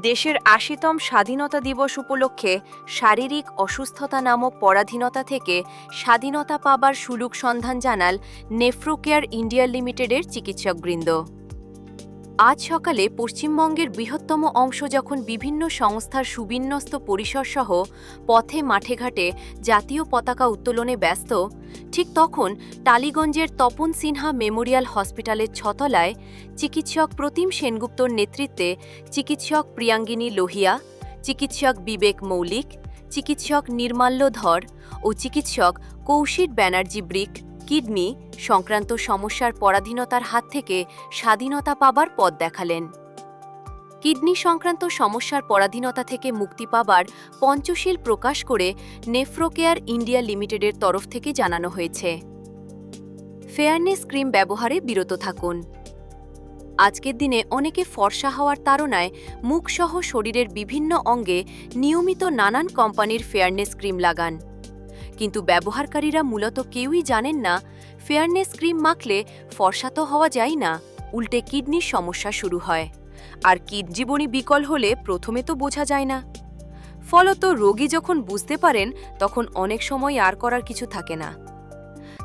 দেশের ৮০তম স্বাধীনতা দিবস উপলক্ষে শারীরিক অসুস্থতা নামক পরাধীনতা থেকে স্বাধীনতা পাবার সুলুক সন্ধান জানাল নেফ্রোকেয়ার ইন্ডিয়া লিমিটেডের চিকিৎসকবৃন্দ। আজ সকালে পশ্চিমবঙ্গের বৃহত্তম অংশ যখন বিভিন্ন সংস্থার সুবিন্যস্ত পরিসরসহ পথে মাঠে ঘাটে জাতীয় পতাকা উত্তোলনে ব্যস্ত, ঠিক তখন টালিগঞ্জের তপন সিনহা মেমোরিয়াল হসপিটালের ছতলায় চিকিৎসক প্রতিম সেনগুপ্তর নেতৃত্বে চিকিৎসক প্রিয়াঙ্গিনী লোহিয়া, চিকিৎসক বিবেক মৌলিক, চিকিৎসক নির্মাল্য ধর ও চিকিৎসক কৌশিক ব্যানার্জি ব্রিক কিডনি সংক্রান্ত সমস্যার পরাধীনতার হাত থেকে স্বাধীনতা পাবার পথ দেখালেন। কিডনি সংক্রান্ত সমস্যার পরাধীনতা থেকে মুক্তি পাবার পঞ্চশীল প্রকাশ করে নেফ্রোকেয়ার ইন্ডিয়া লিমিটেডের তরফ থেকে জানানো হয়েছে। ফেয়ারনেস ক্রিম ব্যবহারে বিরত থাকুন। আজকের দিনে অনেকে ফর্সা হওয়ার তাড়নায় মুখসহ শরীরের বিভিন্ন অঙ্গে নিয়মিত নানান কোম্পানির ফেয়ারনেস ক্রিম লাগান, কিন্তু ব্যবহারকারীরা মূলত কেউই জানেন না ফেয়ারনেস ক্রিম মাখলে ফর্সা তো হওয়া যায় না, উল্টে কিডনির সমস্যা শুরু হয়। আর জীবনী বিকল হলে প্রথমে তো বোঝা যায় না। ফলত রোগী যখন বুঝতে পারেন তখন অনেক সময় আর করার কিছু থাকে না।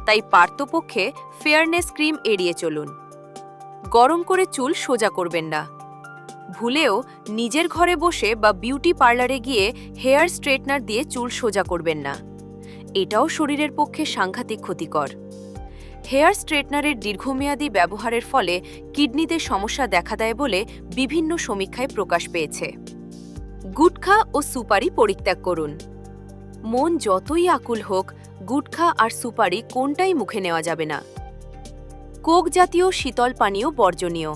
তাই পারতপক্ষে ফেয়ারনেস ক্রিম এড়িয়ে চলুন। গরম করে চুল সোজা করবেন না। ভুলেও নিজের ঘরে বসে বা বিউটি পার্লারে গিয়ে হেয়ার স্ট্রেটনার দিয়ে চুল সোজা করবেন না। এটাও শরীরের পক্ষে সাংঘাতিক ক্ষতিকর। হেয়ার স্ট্রেটনারের দীর্ঘমেয়াদী ব্যবহারের ফলে কিডনিতে সমস্যা দেখা দেয় বলে বিভিন্ন সমীক্ষায় প্রকাশ পেয়েছে। গুটখা ও সুপারি পরিত্যাগ করুন। মন যতই আকুল হোক, গুটখা আর সুপারি কোনটাই মুখে নেওয়া যাবে না। কোক জাতীয় শীতল পানীয় বর্জনীয়।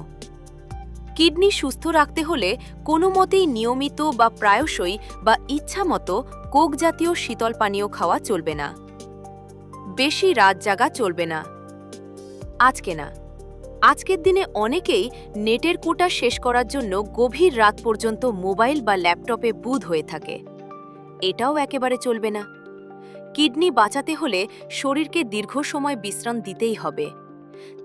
কিডনি সুস্থ রাখতে হলে কোনো মতেই নিয়মিত বা প্রায়শই বা ইচ্ছামতো কোক জাতীয় শীতল পানীয় খাওয়া চলবে না। বেশি রাত জাগা চলবে না। আজকের দিনে অনেকেই নেটের কোটা শেষ করার জন্য গভীর রাত পর্যন্ত মোবাইল বা ল্যাপটপে বুঁদ হয়ে থাকে। এটাও একেবারে চলবে না। কিডনি বাঁচাতে হলে শরীরকে দীর্ঘ সময় বিশ্রাম দিতেই হবে।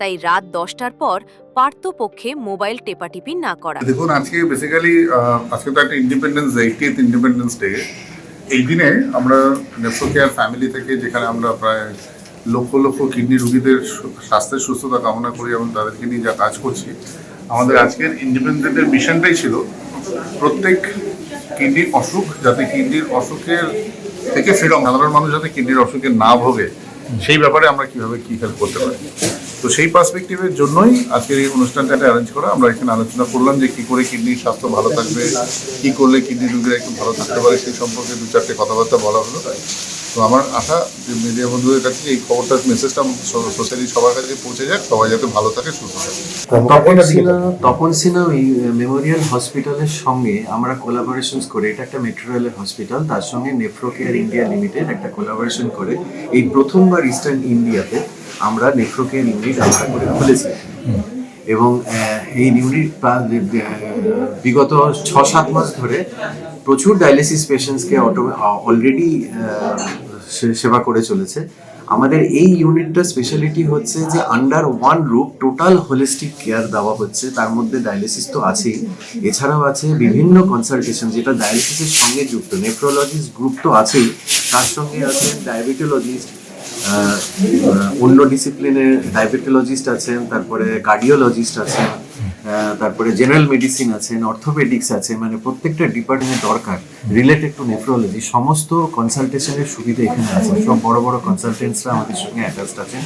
তাই রাত 10টার পর পারতপক্ষে মোবাইল টেপাটিপি না করা। দেখুন, আজকে বেসিক্যালি আজকে তো একটা independence day, 80th independence day. এই দিনে আমরা নেফ্রোকেয়ার ফ্যামিলি থেকে, যেখানে আমরা প্রায় লক্ষ লক্ষ কিডনি রোগীদের স্বাস্থ্যের সুস্থতা কামনা করি এবং তাদেরকে নিয়ে যা কাজ করছি, আমাদের আজকের ইন্ডিপেন্ডেন্সের মিশনটাই ছিল প্রত্যেক কিডনির অসুখ যাতে কিডনির অসুখের থেকে ফ্রিডম, সাধারণ মানুষ যাতে কিডনির অসুখে না ভোগে, সেই ব্যাপারে আমরা কীভাবে কী হেল্প করতে পারি। তো সেই পার্সপেক্টিভের জন্যই আজকের এই অনুষ্ঠানটা অ্যারেঞ্জ করা। আমরা এখানে আলোচনা করলাম যে কী করে কিডনির স্বাস্থ্য ভালো থাকবে, কী করলে কিডনি রোগীরা একটু ভালো থাকতে পারে, সেই সম্পর্কে 2-4টে কথাবার্তা বলা হলো। তাই তো আমার আশা যে মিডিয়া বন্ধুদের কাছে এই খবরটার মেসেজটা সোশ্যালি সবার কাছে পৌঁছে যাক, সবাই যাতে ভালো থাকে, সুস্থ থাকে। তপন সিনহা মেমোরিয়াল হসপিটালের সঙ্গে আমরা কোলাবোরেশন করে, এটা একটা মেট্রো রেলের হসপিটাল, তার সঙ্গে নেফ্রোকেয়ার ইন্ডিয়া লিমিটেড একটা কোলাবোরেশন করে এই প্রথমবার ইস্টার্ন ইন্ডিয়াতে আমরা নেফ্রোকেয়ার ইউনিট আমরা করে খুলেছি। এবং এই ইউনিট বিগত 6-7 মাস ধরে প্রচুর ডায়ালিসিস পেশেন্টসকে অলরেডি সেবা করে চলেছে। আমাদের এই ইউনিটটা স্পেশালিটি হচ্ছে যে under one roof total holistic care দেওয়া হচ্ছে। তার মধ্যে ডায়ালিসিস তো আছেই, এছাড়াও আছে বিভিন্ন কনসালটেশন যেটা ডায়ালিসিসের সঙ্গে যুক্ত। নেফ্রোলজিস্ট গ্রুপ তো আছেই, তার সঙ্গে আছেন ডায়াবেটোলজিস্ট, অন্য ডিসিপ্লিনের ডায়াবেটোলজিস্ট আছেন, তারপরে কার্ডিওলজিস্ট আছেন, তারপরে জেনারেল মেডিসিন আছেন, অর্থোপেডিক্স আছে। মানে প্রত্যেকটা ডিপার্টমেন্ট দরকার রিলেটেড টু নেফ্রোলজি সমস্ত কনসালটেশনের সুবিধা এখানে আছে। সব বড় বড় কনসালটেন্টসরা আমাদের সঙ্গে অ্যাটাচড আছেন।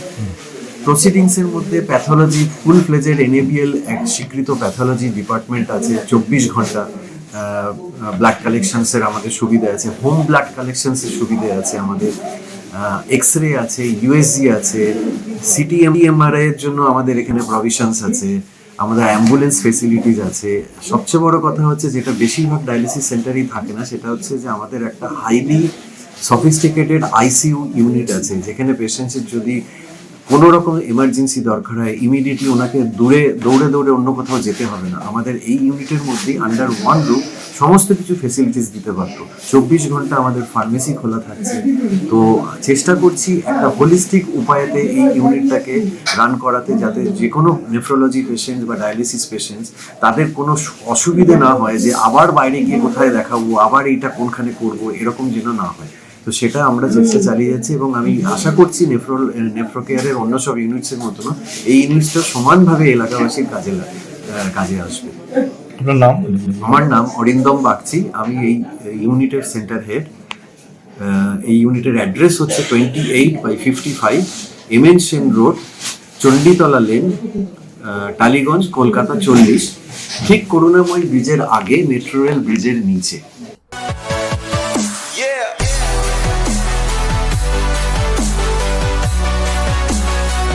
প্রসিডিংসের মধ্যে প্যাথোলজি ফুল ফ্লেজেড NABL এক স্বীকৃত প্যাথোলজি ডিপার্টমেন্ট আছে। 24 ঘন্টা ব্লাড কালেকশনসের আমাদের সুবিধা আছে, হোম ব্লাড কালেকশনসের সুবিধা আছে আমাদের, এক্সরে আছে, USG আছে, CT MRI এর জন্য আমাদের এখানে প্রভিশনস আছে, আমাদের অ্যাম্বুলেন্স ফেসিলিটিস আছে। সবচেয়ে বড় কথা হচ্ছে যেটা বেশিরভাগ ডায়ালিসিস সেন্টারই থাকে না, সেটা হচ্ছে যে আমাদের একটা হাইলি সফিস্টিকেটেড ICU ইউনিট আছে, যেখানে পেশেন্টসের যদি কোনো রকম এমার্জেন্সি দরকার হয় ইমিডিয়েটলি ওনাকে দৌড়ে দৌড়ে অন্য কোথাও যেতে হবে না। আমাদের এই ইউনিটের মধ্যেই আন্ডার ওয়ান রুফ সমস্ত কিছু ফেসিলিটিস দিতে পারতো। 24 ঘন্টা আমাদের ফার্মেসি খোলা থাকছে। তো চেষ্টা করছি একটা হোলিস্টিক উপায়েতে এই ইউনিটটাকে রান করাতে, যাতে যে কোনো নেফ্রোলজি পেশেন্ট বা ডায়ালিসিস পেশেন্টস তাদের কোনো অসুবিধে না হয় যে আবার বাইরে গিয়ে কোথায় দেখাবো, আবার এইটা কোনখানে করব, এরকম যেন না হয়। তো সেটা আমরা চেষ্টা চালিয়ে যাচ্ছি এবং আমি আশা করছি নেফ্রোকেয়ারের অন্য সব ইউনিটসের মতন এই ইউনিটসটা সমানভাবে এলাকাবাসীর কাজে আসবে। আপনার নাম? আমার নাম অরিন্দম বাগচি, আমি এই ইউনিটের সেন্টার হেড। এই ইউনিটের অ্যাড্রেস হচ্ছে 28/55 MN Sen road, Chanditala lane, Tollygunge, Kolkata 40, ঠিক করুণাময়ী ব্রিজের আগে, মেট্রো রেল ব্রিজের নিচে।